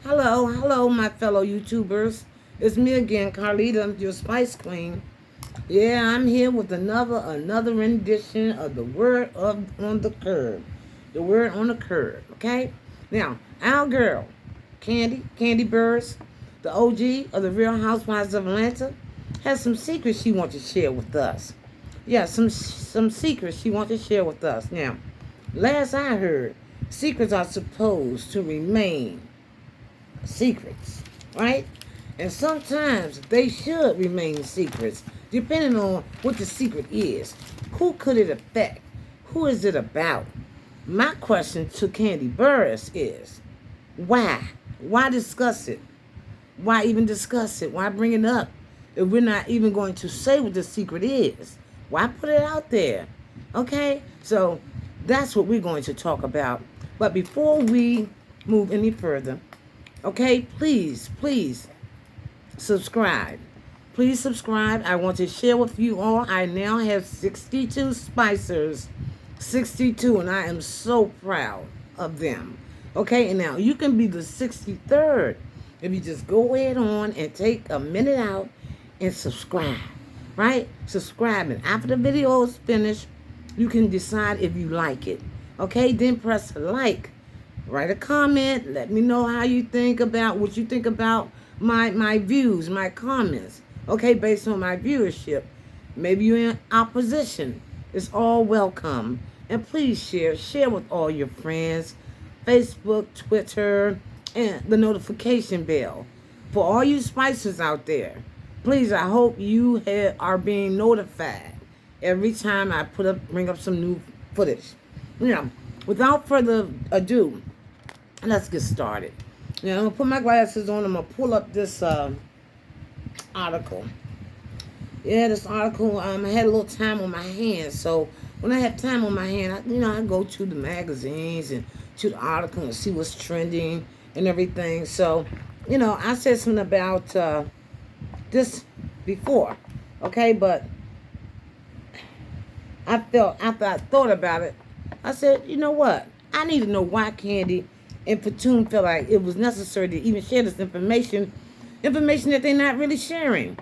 Hello, my fellow YouTubers. It's me again, Carlita, your Spice Queen. Yeah, I'm here with another rendition of the word of on the curb. The word on the curb. Okay. Now, our girl, Candy Burris, the OG of the Real Housewives of Atlanta, has some secrets she wants to share with us. Yeah, some secrets she wants to share with us. Now, last I heard, secrets are supposed to remain secrets, right? And sometimes they should remain secrets, depending on what the secret is. Who could it affect? Who is it about? My question to Candy Burris is, why? Why discuss it? Why even discuss it? Why bring it up if we're not even going to say what the secret is? Why put it out there? Okay? So that's what we're going to talk about. But before we move any further, okay, please subscribe. Please subscribe. I want to share with you all. I now have 62 spicers. 62, and I am so proud of them. Okay, and now you can be the 63rd if you just go ahead on and take a minute out and subscribe. Right? Subscribe, and after the video is finished, you can decide if you like it. Okay, then press like. Write a comment. Let me know how you think about what you think about my views, my comments. Okay, based on my viewership. Maybe you're in opposition. It's all welcome. And please share with all your friends, Facebook, Twitter, and the notification bell. For all you spicers out there, please, I hope you are being notified every time I bring up some new footage. Without further ado, let's get started. Now, I'm going to put my glasses on. I'm going to pull up this article. Yeah, this article, I had a little time on my hands. So when I have time on my hand, I go to the magazines and to the article and see what's trending and everything. So, I said something about this before, okay? But I felt, after I thought about it, I said, you know what? I need to know why Candy and Platoon felt like it was necessary to even share this information that they're not really sharing.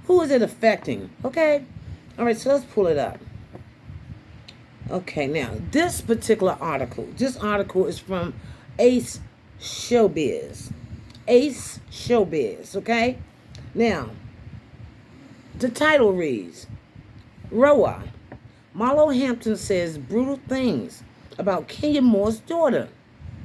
Who is it affecting? Okay? All right, so let's pull it up. Okay, now, this article is from Ace Showbiz. Ace Showbiz, okay? Now, the title reads, Roa, Marlo Hampton says brutal things about Kenya Moore's daughter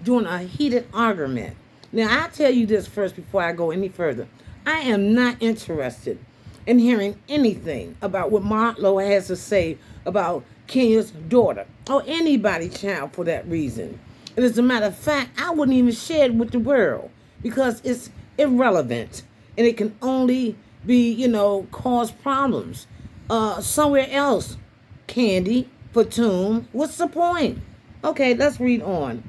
during a heated argument. Now, I'll tell you this first before I go any further. I am not interested in hearing anything about what Marlo has to say about Kenya's daughter or anybody's child for that reason. And as a matter of fact, I wouldn't even share it with the world because it's irrelevant and it can only be, cause problems somewhere else. Candy, Fatum, what's the point? Okay, let's read on.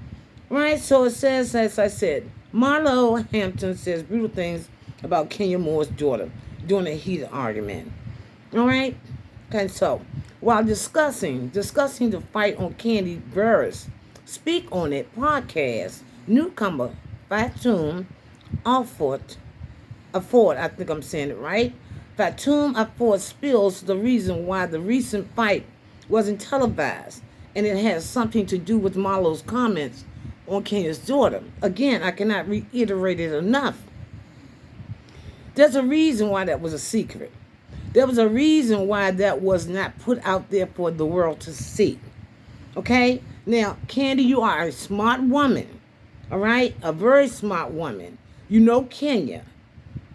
Right, so it says, as I said, Marlo Hampton says brutal things about Kenya Moore's daughter during a heated argument. All right? Okay, so while discussing the fight on Candy Burris Speak On It podcast, newcomer Fatum Afford, I think I'm saying it right. Fatum Afford spills the reason why the recent fight wasn't televised, and it has something to do with Marlo's comments on Kenya's daughter. Again, I cannot reiterate it enough. There's a reason why that was a secret. There was a reason why that was not put out there for the world to see. Okay? Now, Candy, you are a smart woman. All right? A very smart woman. You know Kenya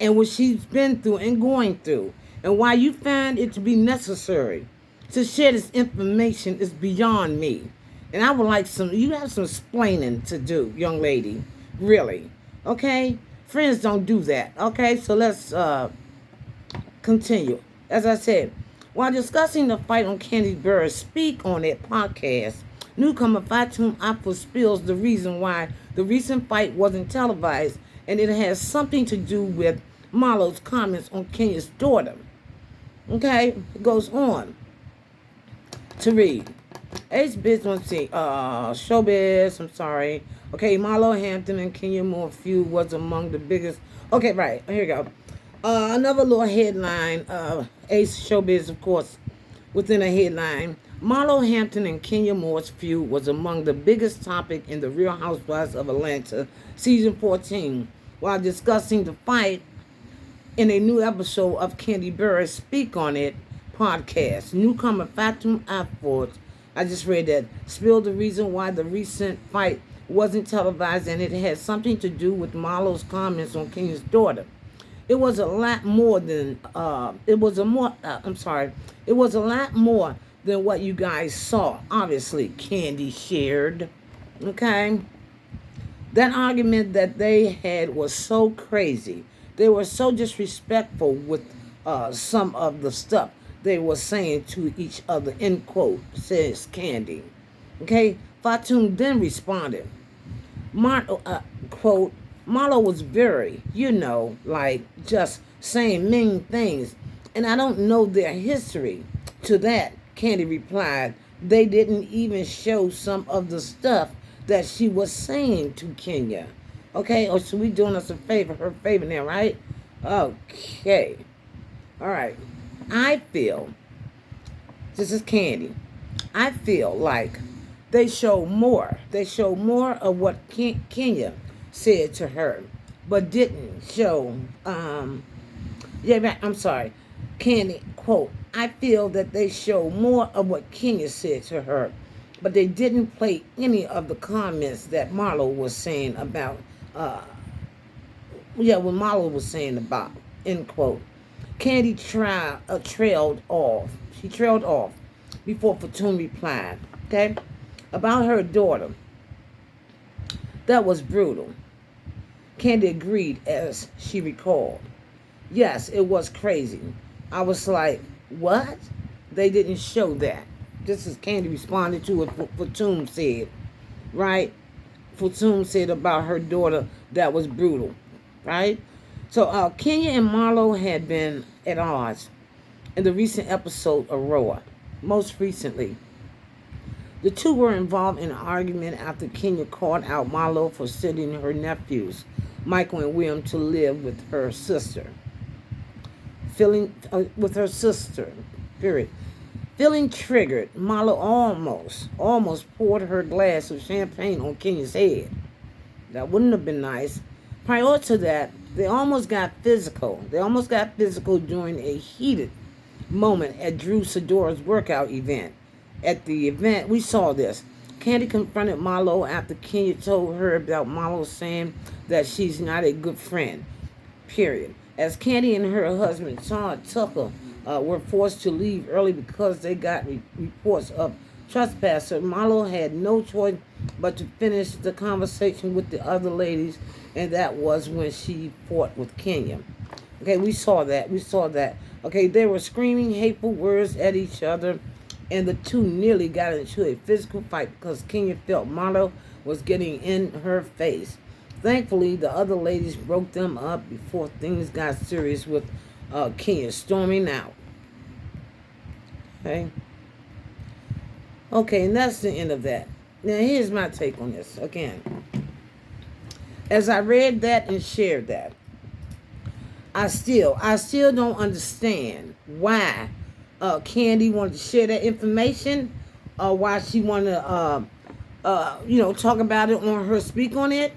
and what she's been through and going through. And why you find it to be necessary to share this information is beyond me. And I would like you have some explaining to do, young lady. Really. Okay? Friends don't do that. Okay? So let's continue. As I said, while discussing the fight on Candy Burris Speak On It podcast, newcomer Fatum Afford spills the reason why the recent fight wasn't televised, and it has something to do with Marlo's comments on Kenya's daughter. Okay? It goes on to read. Ace Business, Showbiz, I'm sorry. Okay, Marlo Hampton and Kenya Moore feud was among the biggest. Okay, right. Here you go. Another little headline. Ace Showbiz, of course, within a headline. Marlo Hampton and Kenya Moore's feud was among the biggest topic in the Real Housewives of Atlanta season 14. While discussing the fight in a new episode of Candy Burris Speak on It podcast, newcomer Fatum Afford, I just read that, spilled the reason why the recent fight wasn't televised, and it had something to do with Marlo's comments on Kenya's daughter. It was a lot more than it was a lot more than what you guys saw. Obviously, Candy shared. Okay, that argument that they had was so crazy. They were so disrespectful with some of the stuff they were saying to each other, end quote, says Candy. Okay, Fatum then responded, quote, Marlo was very, like just saying mean things, and I don't know their history. To that, Candy replied, they didn't even show some of the stuff that she was saying to Kenya. Okay, oh, so we doing us a favor, her favor now, right? Okay. All right. I feel, this is Candy, I feel like they show more. They show more of what Kenya said to her, but didn't show, I'm sorry, Candy, quote, I feel that they show more of what Kenya said to her, but they didn't play any of the comments that Marlo was saying about, what Marlo was saying about, end quote. Candy trailed off. She trailed off before Fatum replied, okay, about her daughter. That was brutal. Candy agreed as she recalled. Yes, it was crazy. I was like, what? They didn't show that. This is Candy responded to what Fatum said, right? Fatum said about her daughter that was brutal, right? So Kenya and Marlo had been at odds in the recent episode Aurora. Most recently, the two were involved in an argument after Kenya called out Marlo for sending her nephews, Michael and William, to live with her sister. Feeling triggered, Marlo almost poured her glass of champagne on Kenya's head. That wouldn't have been nice. Prior to that, they almost got physical. During a heated moment at Drew Sidora's workout event. At the event, we saw this. Candy confronted Marlo after Kenya told her about Marlo saying that she's not a good friend. Period. As Candy and her husband, Todd Tucker, were forced to leave early because they got reports of trespasser, Marlo had no choice but to finish the conversation with the other ladies, and that was when she fought with Kenya. Okay, we saw that. Okay, they were screaming hateful words at each other, and the two nearly got into a physical fight because Kenya felt Marlo was getting in her face. Thankfully, the other ladies broke them up before things got serious with Kenya storming out. Okay, and that's the end of that. Now, here's my take on this. Again, as I read that and shared that, I still don't understand why Candy wanted to share that information, or why she wanted to, talk about it on her Speak on It,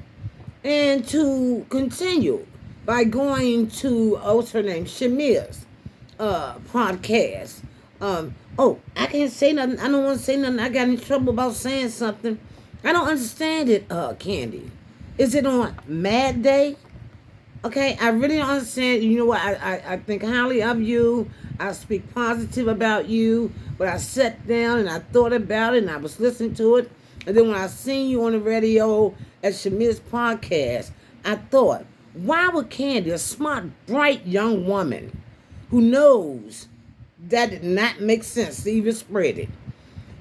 and to continue by going to, what's her name, Shamir's podcast. I can't say nothing. I don't want to say nothing. I got in trouble about saying something. I don't understand it, Candy. Is it on Mad Day? Okay, I really don't understand. You know what? I think highly of you. I speak positive about you. But I sat down and I thought about it and I was listening to it. And then when I seen you on the radio at Shamir's podcast, I thought, why would Candy, a smart, bright young woman who knows that did not make sense to even spread it.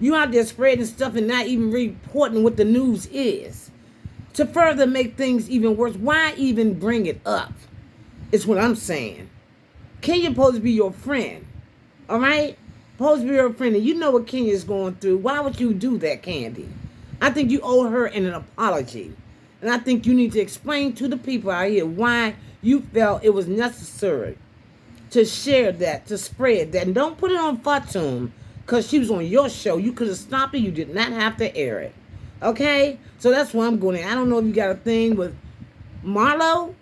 You out there spreading stuff and not even reporting what the news is. To further make things even worse, why even bring it up? Is what I'm saying. Kenya supposed to be your friend. All right? Supposed to be your friend. And you know what Kenya's going through. Why would you do that, Candy? I think you owe her an apology. And I think you need to explain to the people out here why you felt it was necessary to share that, to spread that. And don't put it on Fatum because she was on your show. You could have stopped it. You did not have to air it. Okay? So that's where I'm going. I don't know if you got a thing with Marlo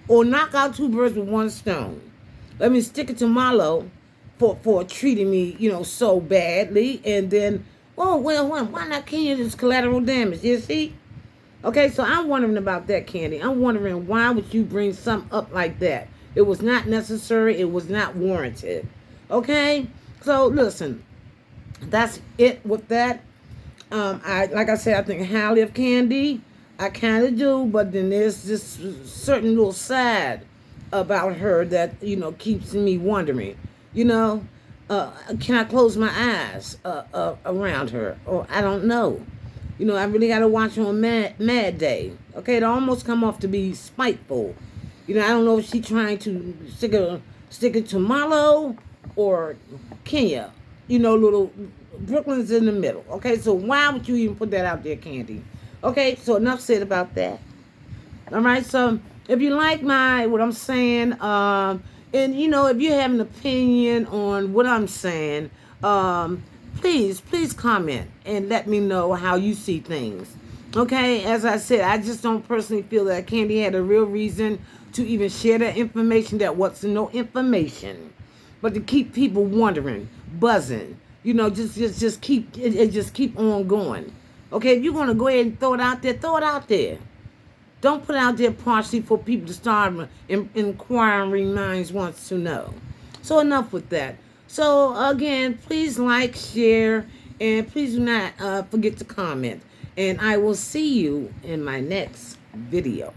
or knock out two birds with one stone. Let me stick it to Marlo for treating me, so badly. And then, oh, well, why not Kenya? This collateral damage. You see? Okay, so I'm wondering about that, Candy. I'm wondering why would you bring something up like that? It was not necessary. It was not warranted. Okay? So, listen. That's it with that. Like I said, I think highly of Candy. I kind of do, but then there's this certain little side about her that, keeps me wondering. Can I close my eyes around her? Or I don't know. I really got to watch her on Mad Day. Okay, it almost come off to be spiteful. I don't know if she's trying to stick it to Marlo or Kenya. Little Brooklyn's in the middle. Okay, so why would you even put that out there, Candy? Okay, so enough said about that. All right, so if you like what I'm saying, and if you have an opinion on what I'm saying, please comment and let me know how you see things. Okay, as I said, I just don't personally feel that Candy had a real reason to even share that information that wasn't no information, but to keep people wondering, buzzing, just keep it just keep on going. Okay, if you're gonna go ahead and throw it out there, throw it out there. Don't put it out there partially for people to start inquiring minds wants to know. So enough with that. So again, please like, share, and please do not forget to comment. And I will see you in my next video.